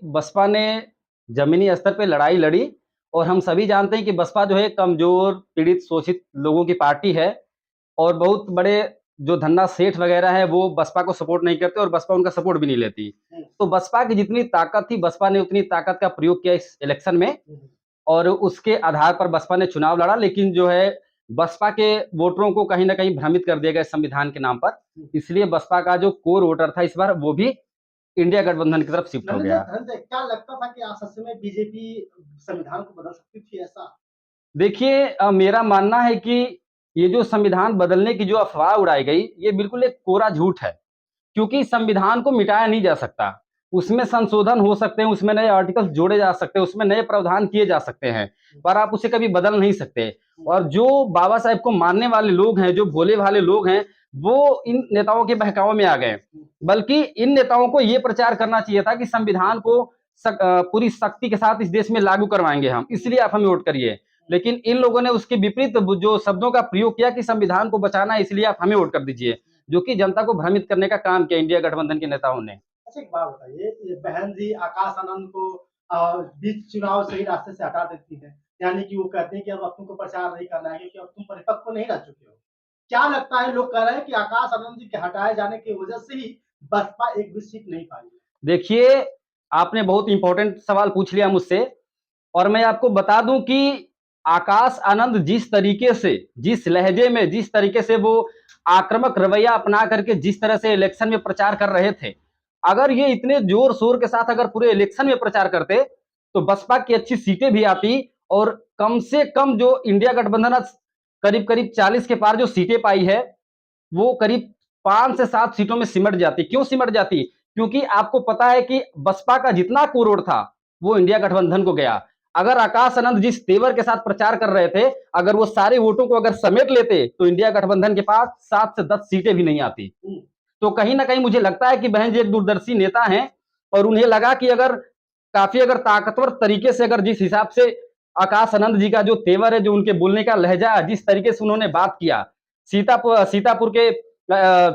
बसपा ने जमीनी स्तर पे लड़ाई लड़ी और हम सभी जानते हैं कि बसपा जो है कमजोर, पीड़ित, शोषित लोगों की पार्टी है और बहुत बड़े जो धन्ना सेठ वगैरह है वो बसपा को सपोर्ट नहीं करते और बसपा उनका सपोर्ट भी नहीं लेती। तो बसपा की जितनी ताकत थी, बसपा ने उतनी ताकत का प्रयोग किया इस इलेक्शन में और उसके आधार पर बसपा ने चुनाव लड़ा। लेकिन जो है बसपा के वोटरों को कहीं न कहीं भ्रमित कर दिया गया संविधान के नाम पर। इसलिए बसपा का जो कोर वोटर था इस बार वो भी इंडिया गठबंधन की तरफ शिफ्ट हो गया। धनंजय, क्या लगता था कि सच में बीजेपी संविधान को बदल सकती थी ऐसा? देखिए मेरा मानना है कि ये जो संविधान बदलने की जो अफवाह उड़ाई गई, ये बिल्कुल एक कोरा झूठ है। क्योंकि संविधान को मिटाया नहीं जा सकता। उसमें संशोधन हो सकते हैं, उसमें नए आर्टिकल्स जोड़े जा सकते हैं, उसमें नए प्रावधान किए जा सकते हैं, पर आप उसे कभी बदल नहीं सकते। और जो बाबा साहेब को मानने वाले लोग हैं, जो भोले-भाले लोग हैं, वो इन नेताओं के बहकावे में आ गए। बल्कि इन नेताओं को ये प्रचार करना चाहिए था कि संविधान को पूरी सख्ती के साथ इस देश में लागू करवाएँगे हम, इसलिए आप हमें वोट करिए। लेकिन इन लोगों ने उसके विपरीत जो शब्दों का प्रयोग किया कि संविधान को बचाना है इसलिए आप हमें वोट कर दीजिए, जो कि जनता को भ्रमित करने का काम किया इंडिया गठबंधन के नेताओं ने। अच्छा, एक बात बताइए, ये बहन जी आकाश आनंद को बीच चुनाव सही रास्ते से हटा देती है, यानी कि वो कहते हैं कि अब तुमको प्रचार नहीं करना है क्योंकि अब तुम परिपक्व नहीं रह चुके हो। क्या लगता है, लोग कह रहे हैं कि आकाश आनंद जी के हटाए जाने की वजह से ही बसपा एक भी सीट नहीं पाई है। देखिए, आपने बहुत इंपॉर्टेंट सवाल पूछ लिया मुझसे और मैं आपको बता दूं कि आकाश आनंद जिस तरीके से, जिस लहजे में, जिस तरीके से वो आक्रामक रवैया अपना करके जिस तरह से इलेक्शन में प्रचार कर रहे थे, अगर ये इतने जोर शोर के साथ अगर पूरे इलेक्शन में प्रचार करते तो बसपा की अच्छी सीटें भी आती और कम से कम जो इंडिया गठबंधन आज करीब करीब 40 के पार जो सीटें पाई है वो करीब 5 से 7 सीटों में सिमट जाती। क्यों सिमट जाती? क्योंकि आपको पता है कि बसपा का जितना कोर था वो इंडिया गठबंधन को गया। अगर आकाश आनंद जिस तेवर के साथ प्रचार कर रहे थे, अगर वो सारे वोटों को अगर समेट लेते तो इंडिया गठबंधन के पास 7 से 10 सीटें भी नहीं आती। तो कहीं न कहीं मुझे लगता है कि बहन जी एक दूरदर्शी नेता हैं और उन्हें लगा कि अगर काफ़ी अगर ताकतवर तरीके से अगर जिस हिसाब से आकाश आनंद जी का जो तेवर है, जो उनके बोलने का लहज़ा है, जिस तरीके से उन्होंने बात किया, सीतापुर के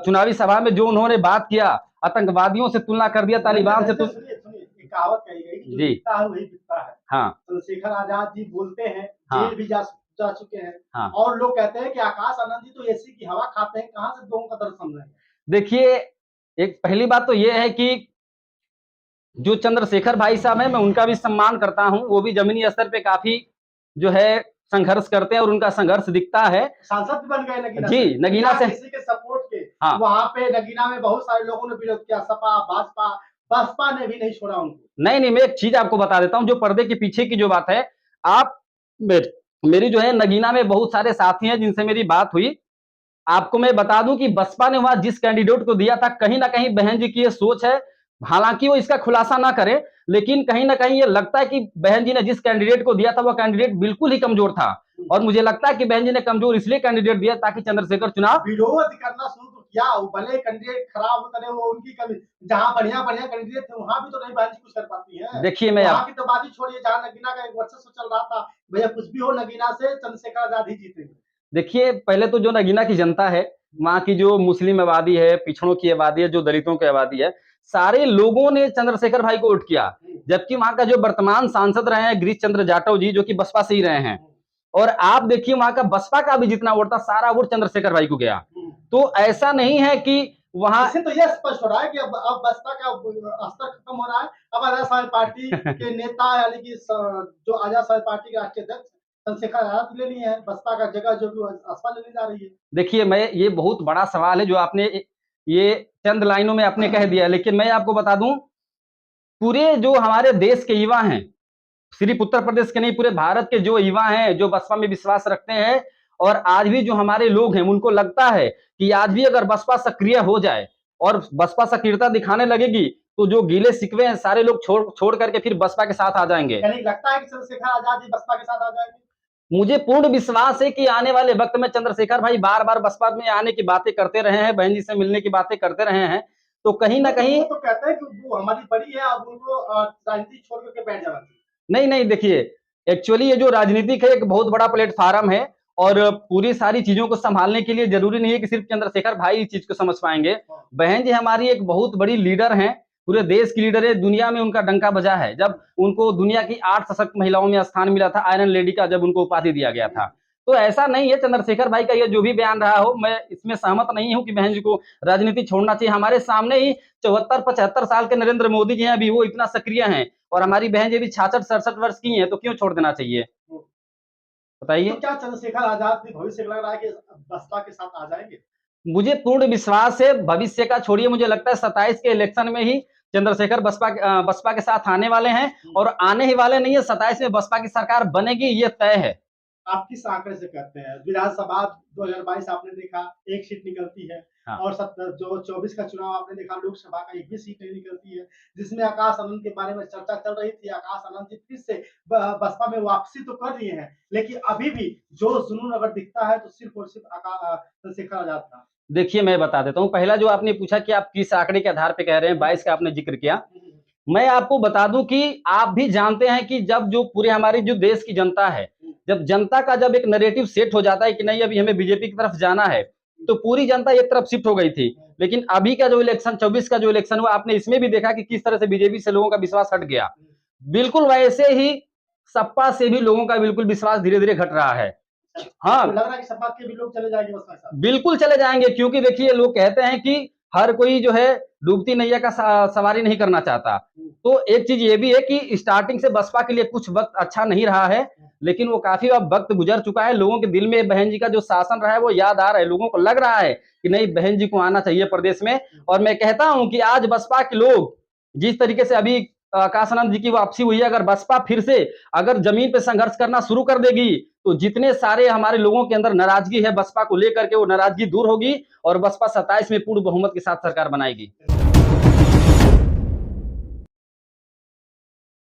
चुनावी सभा में जो उन्होंने बात किया, आतंकवादियों से तुलना कर दिया, तालिबान से सुनिए सुनिए, एक कहावत कही गई कि जो जी, दिखता है वही बिकता है। हाँ, चंद्रशेखर आजाद जी बोलते हैं, हाँ, जेल भी जा चुके हैं, हाँ। और लोग कहते हैं कि आकाश आनंद जी तो एसी की हवा खाते हैं, कहाँ से लोगों का दर्द समझेंगे? देखिए, एक पहली बात तो ये है कि जो चंद्रशेखर भाई साहब हैं, मैं उनका भी सम्मान करता हूँ, वो भी ज़मीनी स्तर पे काफ़ी जो है संघर्ष करते हैं और उनका संघर्ष दिखता है। सांसद भी बन गए नगीना जी, से, नगीना बिना से किसी के सपोर्ट के। हाँ। वहाँ पे नगीना में बहुत सारे लोगों ने विरोध किया, सपा, भाजपा, बसपा ने भी नहीं छोड़ा उनको। नहीं, नहीं, मैं एक चीज़ आपको बता देता हूँ, जो पर्दे के पीछे की जो बात है, आप मेर मेरी जो है नगीना में बहुत सारे साथी हैं जिनसे मेरी बात हुई। आपको मैं बता दूं कि बसपा ने वहां जिस कैंडिडेट को दिया था, कहीं ना कहीं बहन जी की ये सोच है, हालांकि वो इसका खुलासा ना करे, लेकिन कहीं ना कहीं ये लगता है कि बहन जी ने जिस कैंडिडेट को दिया था वह कैंडिडेट बिल्कुल ही कमजोर था और मुझे लगता है कि बहन जी ने कमजोर इसलिए कैंडिडेट दिया ताकि चंद्रशेखर चुनाव विरोध करना शुरू तो किया, वो भले कैंडिडेट खराब करे, वो उनकी कमी। जहाँ बढ़िया बढ़िया कैंडिडेट थे वहां भी तो नहीं बहन जी कुछ कर पाती है। देखिए मैं वहां आप की तो बात ही छोड़िए, जहाँ नगीना का एक वर्चस्व चल रहा था, भैया कुछ भी हो नगीना से चंद्रशेखर आजाद ही जीतेंगे। देखिए पहले तो जो नगीना की जनता है, वहाँ की जो मुस्लिम आबादी है, पिछड़ों की आबादी है, जो दलितों की आबादी है, सारे लोगों ने चंद्रशेखर भाई को वोट किया। जबकि वहाँ का जो वर्तमान सांसद रहे हैं गिरीश चंद्र जाटव जी, जो कि बसपा से ही रहे हैं, और आप देखिए वहाँ का बसपा का भी जितना वोट था सारा वोट चंद्रशेखर भाई को गया। तो ऐसा नहीं है कि वहाँ इससे तो यह स्पष्ट हो रहा है कि अब बसपा का स्तर खत्म हो रहा है। अब आजाद समाज पार्टी के नेता, यानी कि जो आजाद समाज पार्टी के राष्ट्रीय अध्यक्ष चंद्रशेखर आजाद ले लिए हैं, बसपा का जगह जो कि बसपा लेने जा रही है। देखिए मैं ये बहुत बड़ा सवाल है जो आपने ये चंद लाइनों में आपने कह दिया, लेकिन मैं आपको बता दूं पूरे जो हमारे देश के युवा हैं, सिर्फ उत्तर प्रदेश के नहीं पूरे भारत के जो युवा हैं जो बसपा में विश्वास रखते हैं और आज भी जो हमारे लोग हैं उनको लगता है कि आज भी अगर बसपा सक्रिय हो जाए और बसपा सक्रियता दिखाने लगेगी तो जो गीले शिकवे हैं सारे लोग छोड़ छोड़ करके फिर बसपा के साथ आ जाएंगे। यानी लगता है कि चंद्रशेखर आजाद जी बसपा के साथ आ जाएंगे। मुझे पूर्ण विश्वास है कि आने वाले वक्त में चंद्रशेखर भाई बार बार बसपा में आने की बातें करते रहे हैं, बहन जी से मिलने की बातें करते रहे हैं, तो कहीं ना कहीं वो तो कहते हैं कि वो हमारी बड़ी है, अब उनको राजनीति छोड़ करके बैठ जाना चाहिए। नहीं नहीं देखिए एक्चुअली ये जो राजनीतिक है एक बहुत बड़ा प्लेटफार्म है और पूरी सारी चीजों को संभालने के लिए जरूरी नहीं है कि सिर्फ चंद्रशेखर भाई इस चीज को समझ पाएंगे। बहन जी हमारी एक बहुत बड़ी लीडर हैं पूरे देश की लीडर है, दुनिया में उनका डंका बजा है। जब उनको दुनिया की 8 सशक्त महिलाओं में स्थान मिला था, आयरन लेडी का जब उनको उपाधि दिया गया था। तो ऐसा नहीं है चंद्रशेखर भाई का ये जो भी बयान रहा हो, मैं इसमें सहमत नहीं हूँ कि बहन जी को राजनीति छोड़ना चाहिए। हमारे सामने ही 74-75 साल के नरेंद्र मोदी जी हैं, अभी वो इतना सक्रिय हैं और हमारी बहन जी भी 66-67 वर्ष की हैं, तो क्यों छोड़ देना चाहिए? बताइए। तो क्या चंद्रशेखर आजाद भी भविष्य में लग रहा है कि बसपा के साथ आ जाएंगे? मुझे पूर्ण विश्वास है, भविष्य का छोड़िए, मुझे लगता है 27 के इलेक्शन में ही चंद्रशेखर बसपा के साथ आने वाले हैं और आने ही वाले नहीं है, 27 में बसपा की सरकार बनेगी, ये तय है। आप किस आंकड़े से कहते हैं? विधानसभा 2022 आपने देखा 1 सीट निकलती है हाँ। और जो 24 का चुनाव आपने देखा लोकसभा का 1 भी सीट नहीं निकलती है, जिसमें आकाश आनंद के बारे में चर्चा चल रही थी। आकाश आनंद जी फिर से बसपा में वापसी तो कर लिए हैं, लेकिन अभी भी जो जुनून अगर दिखता है तो सिर्फ और सिर्फ चंद्रशेखर आजाद का। देखिए, मैं बता देता हूँ, पहला जो आपने पूछा कि आप किस आंकड़े के आधार पे कह रहे हैं, 22 का आपने जिक्र किया। मैं आपको बता दूं कि आप भी जानते हैं कि जब जो पूरे हमारी जो देश की जनता है, जब जनता का जब एक नैरेटिव सेट हो जाता है कि नहीं अभी हमें बीजेपी की तरफ जाना है, तो पूरी जनता एक तरफ शिफ्ट हो गई थी। लेकिन अभी का जो इलेक्शन 24 का जो इलेक्शन हुआ, आपने इसमें भी देखा कि किस तरह से बीजेपी से लोगों का विश्वास हट गया। बिल्कुल वैसे ही सपा से भी लोगों का बिल्कुल विश्वास धीरे-धीरे घट रहा है। हाँ, तो लग रहा है कि सपा के भी लोग चले जाएंगे बसपा के साथ। बिल्कुल चले जाएँगे, क्योंकि देखिए लोग कहते हैं कि हर कोई जो है डूबती नैया का सवारी नहीं करना चाहता। तो एक चीज़ ये भी है कि स्टार्टिंग से बसपा के लिए कुछ वक़्त अच्छा नहीं रहा है, लेकिन वो काफ़ी अब वक़्त गुज़र चुका है। लोगों के दिल में बहन जी का जो शासन रहा है वो याद आ रहा है। लोगों को लग रहा है कि नहीं बहन जी को आना चाहिए प्रदेश में, और मैं कहता हूँ कि आज बसपा के लोग जिस तरीके से अभी आकाश आनंद जी की वापसी हुई है, अगर बसपा फिर से अगर ज़मीन पे संघर्ष करना शुरू कर देगी, तो जितने सारे हमारे लोगों के अंदर नाराज़गी है बसपा को लेकर के, वो नाराज़गी दूर होगी और बसपा 27 में पूर्ण बहुमत के साथ सरकार बनाएगी।